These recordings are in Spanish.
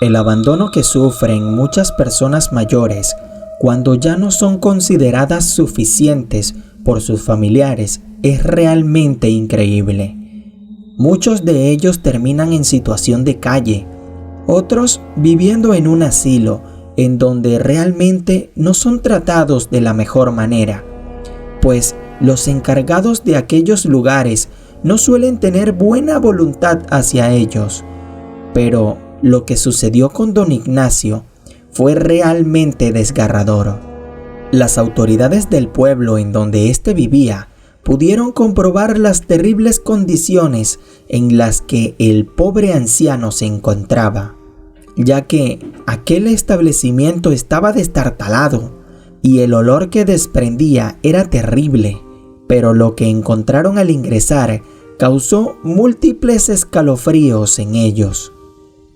El abandono que sufren muchas personas mayores cuando ya no son consideradas suficientes por sus familiares es realmente increíble. Muchos de ellos terminan en situación de calle, otros viviendo en un asilo en donde realmente no son tratados de la mejor manera, pues los encargados de aquellos lugares no suelen tener buena voluntad hacia ellos. Pero lo que sucedió con don Ignacio fue realmente desgarrador. Las autoridades del pueblo en donde éste vivía pudieron comprobar las terribles condiciones en las que el pobre anciano se encontraba, ya que aquel establecimiento estaba destartalado y el olor que desprendía era terrible, pero lo que encontraron al ingresar causó múltiples escalofríos en ellos.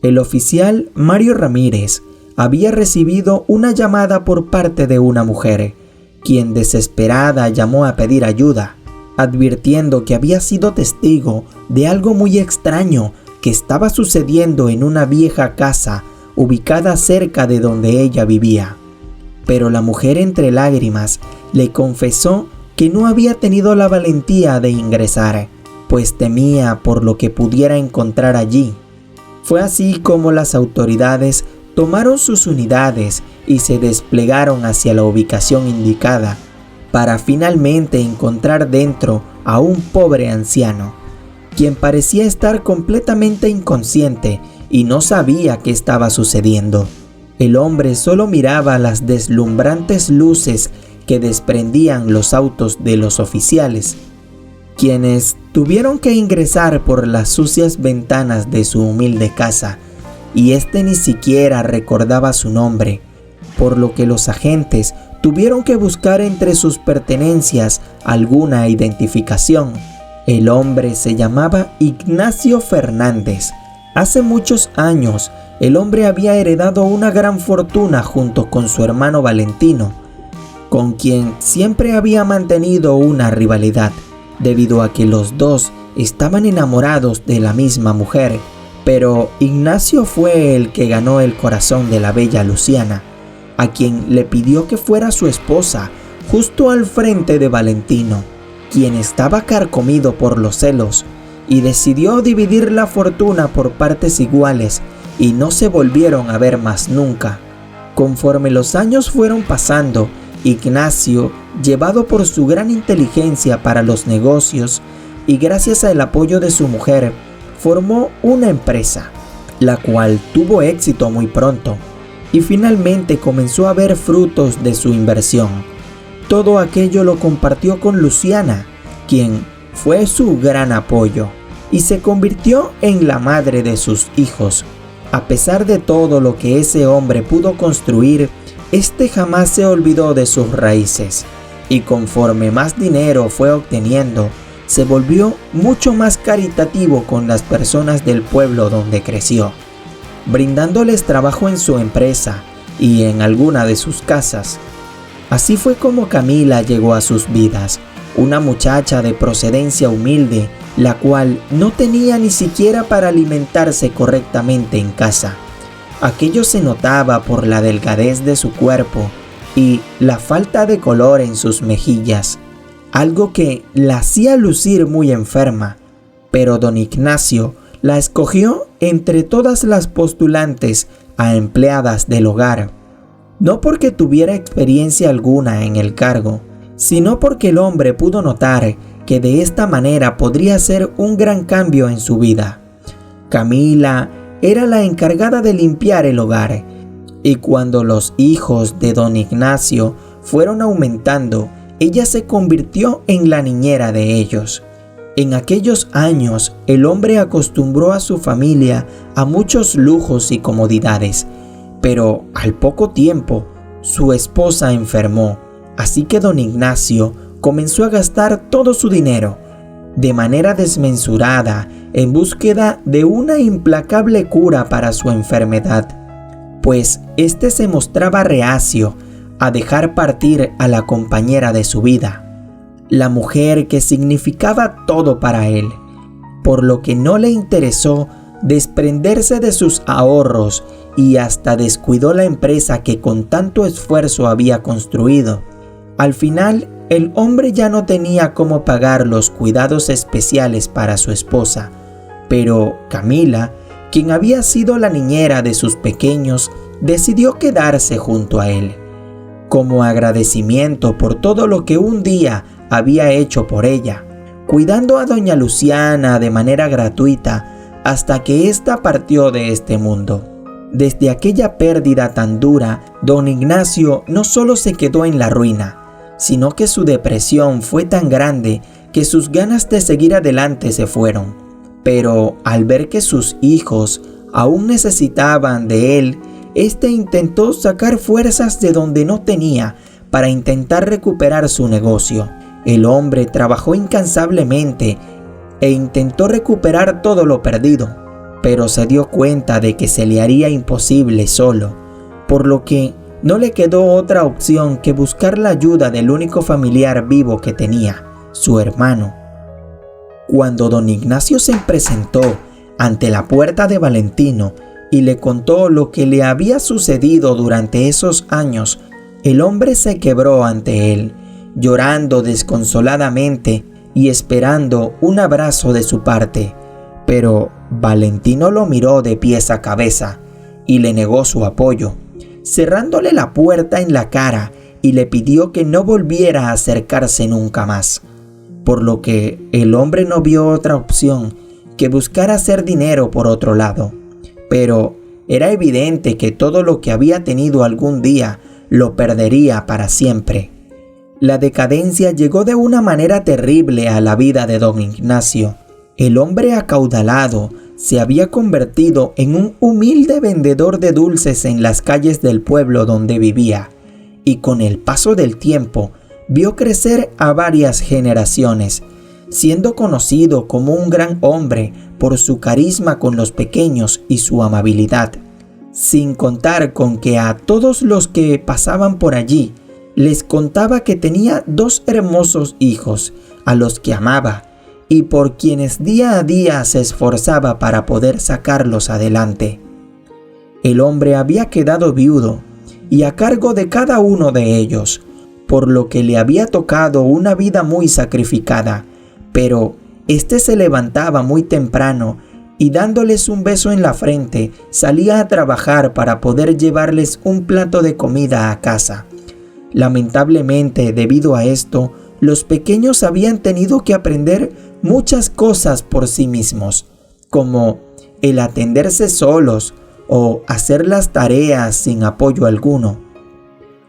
El oficial Mario Ramírez había recibido una llamada por parte de una mujer, quien desesperada llamó a pedir ayuda, advirtiendo que había sido testigo de algo muy extraño que estaba sucediendo en una vieja casa ubicada cerca de donde ella vivía. Pero la mujer entre lágrimas le confesó que no había tenido la valentía de ingresar, pues temía por lo que pudiera encontrar allí. Fue así como las autoridades tomaron sus unidades y se desplegaron hacia la ubicación indicada para finalmente encontrar dentro a un pobre anciano, quien parecía estar completamente inconsciente y no sabía qué estaba sucediendo. El hombre solo miraba las deslumbrantes luces que desprendían los autos de los oficiales, quienes tuvieron que ingresar por las sucias ventanas de su humilde casa, y este ni siquiera recordaba su nombre, por lo que los agentes tuvieron que buscar entre sus pertenencias alguna identificación. El hombre se llamaba Ignacio Fernández. Hace muchos años, el hombre había heredado una gran fortuna junto con su hermano Valentino, con quien siempre había mantenido una rivalidad, debido a que los dos estaban enamorados de la misma mujer. Pero Ignacio fue el que ganó el corazón de la bella Luciana, a quien le pidió que fuera su esposa, justo al frente de Valentino, quien estaba carcomido por los celos, y decidió dividir la fortuna por partes iguales, y no se volvieron a ver más nunca. Conforme los años fueron pasando, Ignacio, llevado por su gran inteligencia para los negocios y gracias al apoyo de su mujer, formó una empresa, la cual tuvo éxito muy pronto y finalmente comenzó a ver frutos de su inversión. Todo aquello lo compartió con Luciana, quien fue su gran apoyo y se convirtió en la madre de sus hijos. A pesar de todo lo que ese hombre pudo construir, este jamás se olvidó de sus raíces, y conforme más dinero fue obteniendo, se volvió mucho más caritativo con las personas del pueblo donde creció, brindándoles trabajo en su empresa y en alguna de sus casas. Así fue como Camila llegó a sus vidas, una muchacha de procedencia humilde, la cual no tenía ni siquiera para alimentarse correctamente en casa. Aquello se notaba por la delgadez de su cuerpo y la falta de color en sus mejillas, algo que la hacía lucir muy enferma, pero don Ignacio la escogió entre todas las postulantes a empleadas del hogar, no porque tuviera experiencia alguna en el cargo, sino porque el hombre pudo notar que de esta manera podría hacer un gran cambio en su vida. Camila era la encargada de limpiar el hogar, y cuando los hijos de don Ignacio fueron aumentando, ella se convirtió en la niñera de ellos. En aquellos años, el hombre acostumbró a su familia a muchos lujos y comodidades, pero al poco tiempo, su esposa enfermó, así que don Ignacio comenzó a gastar todo su dinero, de manera desmesurada, en búsqueda de una implacable cura para su enfermedad, pues este se mostraba reacio a dejar partir a la compañera de su vida, la mujer que significaba todo para él, por lo que no le interesó desprenderse de sus ahorros y hasta descuidó la empresa que con tanto esfuerzo había construido. Al final, el hombre ya no tenía cómo pagar los cuidados especiales para su esposa, pero Camila, quien había sido la niñera de sus pequeños, decidió quedarse junto a él, como agradecimiento por todo lo que un día había hecho por ella, cuidando a doña Luciana de manera gratuita hasta que ésta partió de este mundo. Desde aquella pérdida tan dura, don Ignacio no solo se quedó en la ruina, sino que su depresión fue tan grande que sus ganas de seguir adelante se fueron. Pero al ver que sus hijos aún necesitaban de él, este intentó sacar fuerzas de donde no tenía para intentar recuperar su negocio. El hombre trabajó incansablemente e intentó recuperar todo lo perdido, pero se dio cuenta de que se le haría imposible solo, por lo que no le quedó otra opción que buscar la ayuda del único familiar vivo que tenía, su hermano. Cuando don Ignacio se presentó ante la puerta de Valentino y le contó lo que le había sucedido durante esos años, el hombre se quebró ante él, llorando desconsoladamente y esperando un abrazo de su parte. Pero Valentino lo miró de pies a cabeza y le negó su apoyo, cerrándole la puerta en la cara, y le pidió que no volviera a acercarse nunca más. Por lo que el hombre no vio otra opción que buscar hacer dinero por otro lado. Pero era evidente que todo lo que había tenido algún día lo perdería para siempre. La decadencia llegó de una manera terrible a la vida de don Ignacio. El hombre acaudalado se había convertido en un humilde vendedor de dulces en las calles del pueblo donde vivía, y con el paso del tiempo vio crecer a varias generaciones, siendo conocido como un gran hombre por su carisma con los pequeños y su amabilidad, sin contar con que a todos los que pasaban por allí les contaba que tenía 2 hermosos hijos a los que amaba y por quienes día a día se esforzaba para poder sacarlos adelante. El hombre había quedado viudo y a cargo de cada uno de ellos, por lo que le había tocado una vida muy sacrificada, pero este se levantaba muy temprano y dándoles un beso en la frente, salía a trabajar para poder llevarles un plato de comida a casa. Lamentablemente, debido a esto, los pequeños habían tenido que aprender muchas cosas por sí mismos, como el atenderse solos o hacer las tareas sin apoyo alguno.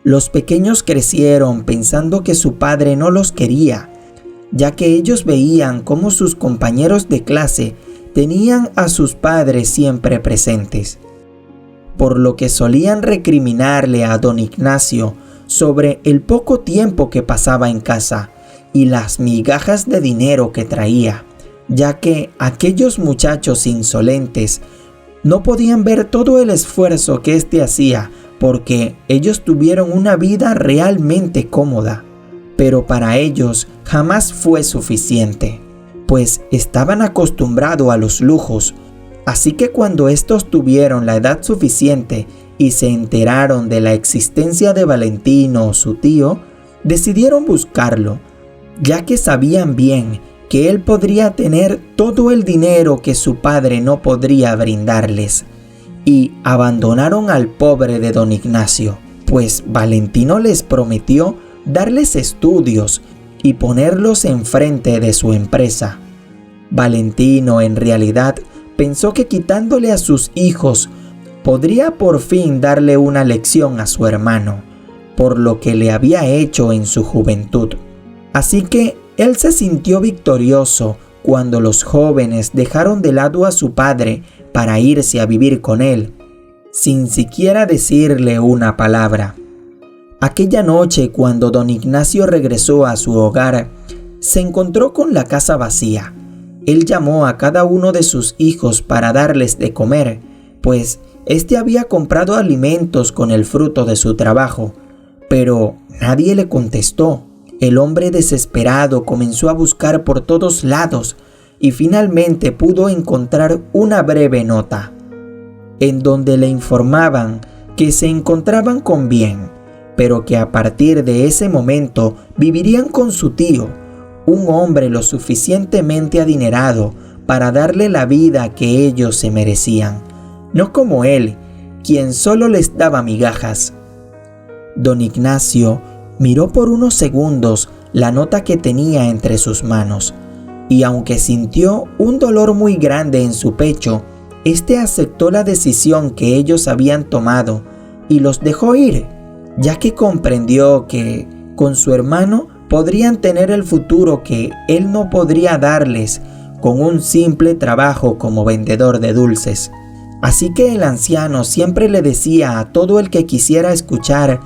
Los pequeños crecieron pensando que su padre no los quería, ya que ellos veían cómo sus compañeros de clase tenían a sus padres siempre presentes, por lo que solían recriminarle a don Ignacio sobre el poco tiempo que pasaba en casa y las migajas de dinero que traía, ya que aquellos muchachos insolentes no podían ver todo el esfuerzo que éste hacía porque ellos tuvieron una vida realmente cómoda, pero para ellos jamás fue suficiente, pues estaban acostumbrados a los lujos, así que cuando estos tuvieron la edad suficiente y se enteraron de la existencia de Valentino, su tío, decidieron buscarlo, ya que sabían bien que él podría tener todo el dinero que su padre no podría brindarles, y abandonaron al pobre de don Ignacio, pues Valentino les prometió darles estudios y ponerlos enfrente de su empresa. Valentino en realidad pensó que quitándole a sus hijos podría por fin darle una lección a su hermano, por lo que le había hecho en su juventud. Así que él se sintió victorioso cuando los jóvenes dejaron de lado a su padre para irse a vivir con él, sin siquiera decirle una palabra. Aquella noche, cuando don Ignacio regresó a su hogar, se encontró con la casa vacía. Él llamó a cada uno de sus hijos para darles de comer, pues éste había comprado alimentos con el fruto de su trabajo, pero nadie le contestó. El hombre desesperado comenzó a buscar por todos lados y finalmente pudo encontrar una breve nota. en donde le informaban que se encontraban con bien, pero que a partir de ese momento vivirían con su tío, un hombre lo suficientemente adinerado para darle la vida que ellos se merecían, no como él, quien solo les daba migajas. Don Ignacio miró por unos segundos la nota que tenía entre sus manos, y aunque sintió un dolor muy grande en su pecho, aceptó la decisión que ellos habían tomado y los dejó ir, ya que comprendió que con su hermano podrían tener el futuro que él no podría darles con un simple trabajo como vendedor de dulces. Así que el anciano siempre le decía a todo el que quisiera escuchar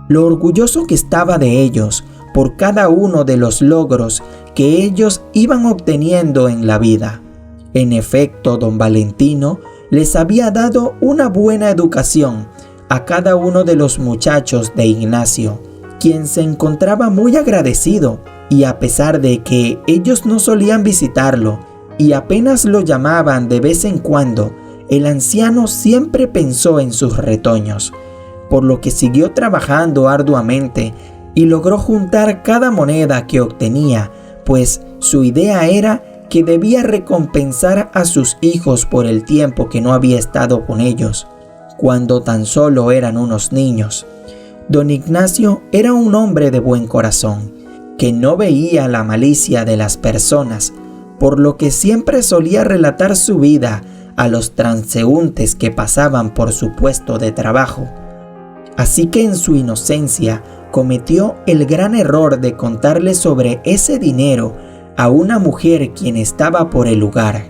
lo orgulloso que estaba de ellos por cada uno de los logros que ellos iban obteniendo en la vida. En efecto, don Valentino les había dado una buena educación a cada uno de los muchachos de Ignacio, quien se encontraba muy agradecido, y a pesar de que ellos no solían visitarlo y apenas lo llamaban de vez en cuando, el anciano siempre pensó en sus retoños, por lo que siguió trabajando arduamente y logró juntar cada moneda que obtenía, pues su idea era que debía recompensar a sus hijos por el tiempo que no había estado con ellos, cuando tan solo eran unos niños. Don Ignacio era un hombre de buen corazón, que no veía la malicia de las personas, por lo que siempre solía relatar su vida a los transeúntes que pasaban por su puesto de trabajo. Así que en su inocencia cometió el gran error de contarle sobre ese dinero a una mujer quien estaba por el lugar,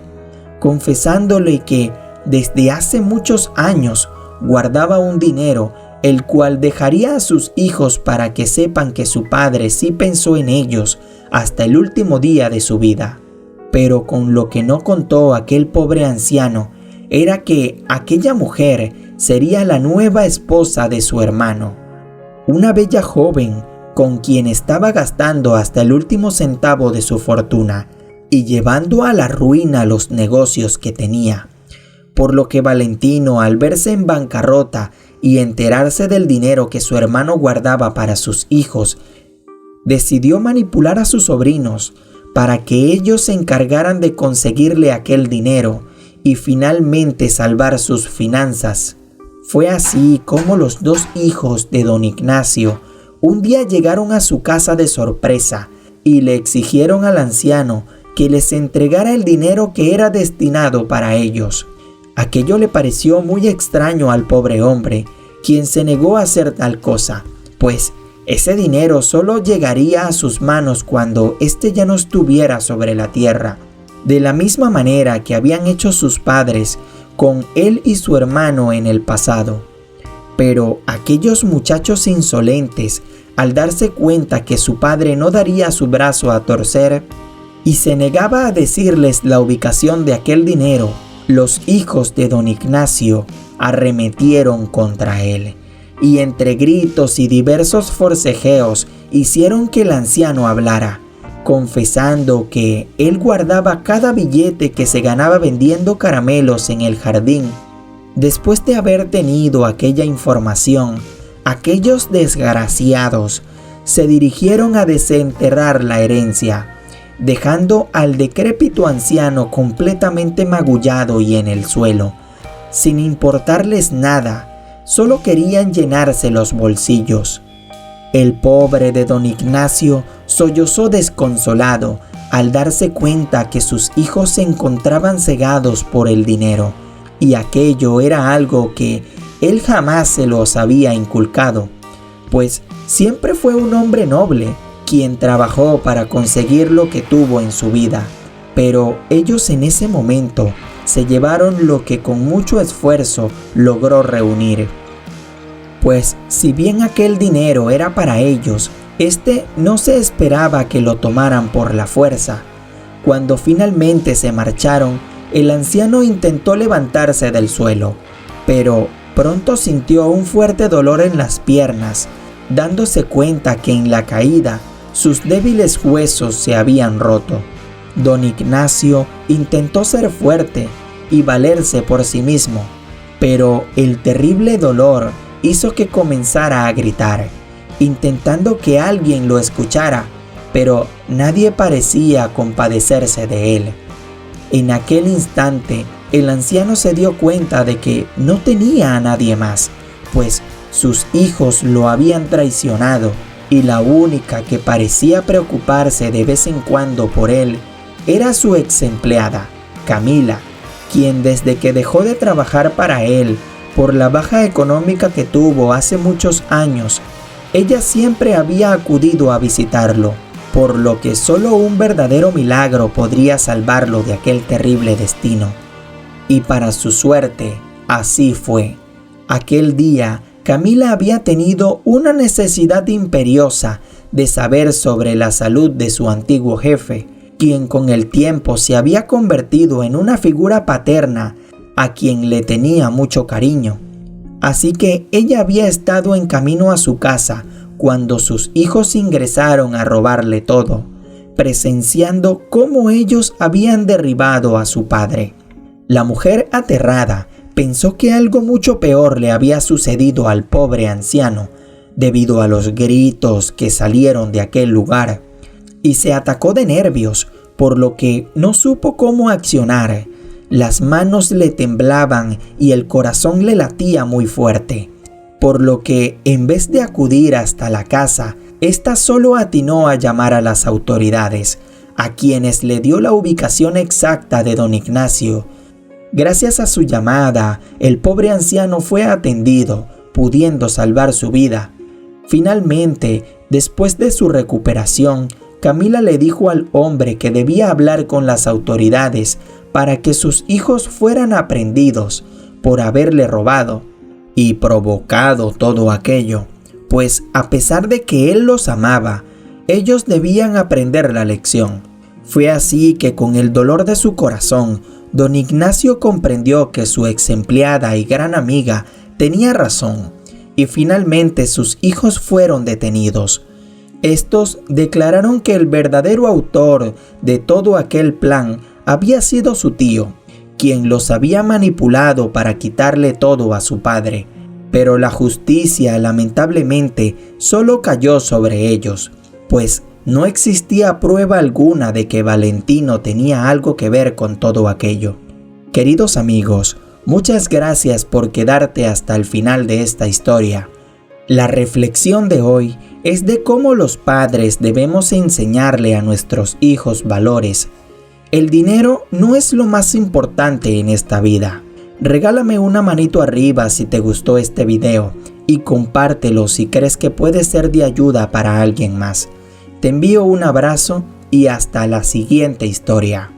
confesándole que desde hace muchos años guardaba un dinero el cual dejaría a sus hijos para que sepan que su padre sí pensó en ellos hasta el último día de su vida. Pero con lo que no contó aquel pobre anciano era que aquella mujer sería la nueva esposa de su hermano, una bella joven con quien estaba gastando hasta el último centavo de su fortuna y llevando a la ruina los negocios que tenía. Por lo que Valentino, al verse en bancarrota y enterarse del dinero que su hermano guardaba para sus hijos, decidió manipular a sus sobrinos para que ellos se encargaran de conseguirle aquel dinero y finalmente salvar sus finanzas. Fue así como los dos hijos de don Ignacio un día llegaron a su casa de sorpresa y le exigieron al anciano que les entregara el dinero que era destinado para ellos. Aquello le pareció muy extraño al pobre hombre, quien se negó a hacer tal cosa, pues ese dinero solo llegaría a sus manos cuando éste ya no estuviera sobre la tierra, de la misma manera que habían hecho sus padres con él y su hermano en el pasado. Pero aquellos muchachos insolentes, al darse cuenta que su padre no daría su brazo a torcer y se negaba a decirles la ubicación de aquel dinero, los hijos de don Ignacio arremetieron contra él, y entre gritos y diversos forcejeos hicieron que el anciano hablara, confesando que él guardaba cada billete que se ganaba vendiendo caramelos en el jardín. Después de haber tenido aquella información, aquellos desgraciados se dirigieron a desenterrar la herencia, dejando al decrépito anciano completamente magullado y en el suelo. Sin importarles nada, solo querían llenarse los bolsillos. El pobre de don Ignacio sollozó desconsolado al darse cuenta que sus hijos se encontraban cegados por el dinero, y aquello era algo que él jamás se los había inculcado, pues siempre fue un hombre noble quien trabajó para conseguir lo que tuvo en su vida. Pero ellos en ese momento se llevaron lo que con mucho esfuerzo logró reunir. Pues si bien aquel dinero era para ellos, no se esperaba que lo tomaran por la fuerza. Cuando finalmente se marcharon, el anciano intentó levantarse del suelo, pero pronto sintió un fuerte dolor en las piernas, dándose cuenta que en la caída sus débiles huesos se habían roto. Don Ignacio intentó ser fuerte y valerse por sí mismo, pero el terrible dolor hizo que comenzara a gritar, intentando que alguien lo escuchara, pero nadie parecía compadecerse de él. En aquel instante, el anciano se dio cuenta de que no tenía a nadie más, pues sus hijos lo habían traicionado y la única que parecía preocuparse de vez en cuando por él era su ex empleada, Camila, quien desde que dejó de trabajar para él por la baja económica que tuvo hace muchos años, ella siempre había acudido a visitarlo, por lo que solo un verdadero milagro podría salvarlo de aquel terrible destino. Y para su suerte, así fue. Aquel día, Camila había tenido una necesidad imperiosa de saber sobre la salud de su antiguo jefe, quien con el tiempo se había convertido en una figura paterna a quien le tenía mucho cariño. Así que ella había estado en camino a su casa cuando sus hijos ingresaron a robarle todo, presenciando cómo ellos habían derribado a su padre. La mujer, aterrada, pensó que algo mucho peor le había sucedido al pobre anciano, debido a los gritos que salieron de aquel lugar, y se atacó de nervios, por lo que no supo cómo accionar. Las manos le temblaban y el corazón le latía muy fuerte, por lo que en vez de acudir hasta la casa, ésta solo atinó a llamar a las autoridades, a quienes le dio la ubicación exacta de don Ignacio. Gracias a su llamada, el pobre anciano fue atendido, pudiendo salvar su vida. Finalmente, después de su recuperación, Camila le dijo al hombre que debía hablar con las autoridades para que sus hijos fueran aprehendidos por haberle robado y provocado todo aquello, pues a pesar de que él los amaba, ellos debían aprender la lección. Fue así que con el dolor de su corazón, don Ignacio comprendió que su ex empleada y gran amiga tenía razón, y finalmente sus hijos fueron detenidos. Estos declararon que el verdadero autor de todo aquel plan había sido su tío, quien los había manipulado para quitarle todo a su padre, pero la justicia lamentablemente solo cayó sobre ellos, pues no existía prueba alguna de que Valentino tenía algo que ver con todo aquello. Queridos amigos, muchas gracias por quedarte hasta el final de esta historia. La reflexión de hoy es de cómo los padres debemos enseñarle a nuestros hijos valores. El dinero no es lo más importante en esta vida. Regálame una manito arriba si te gustó este video y compártelo si crees que puede ser de ayuda para alguien más. Te envío un abrazo y hasta la siguiente historia.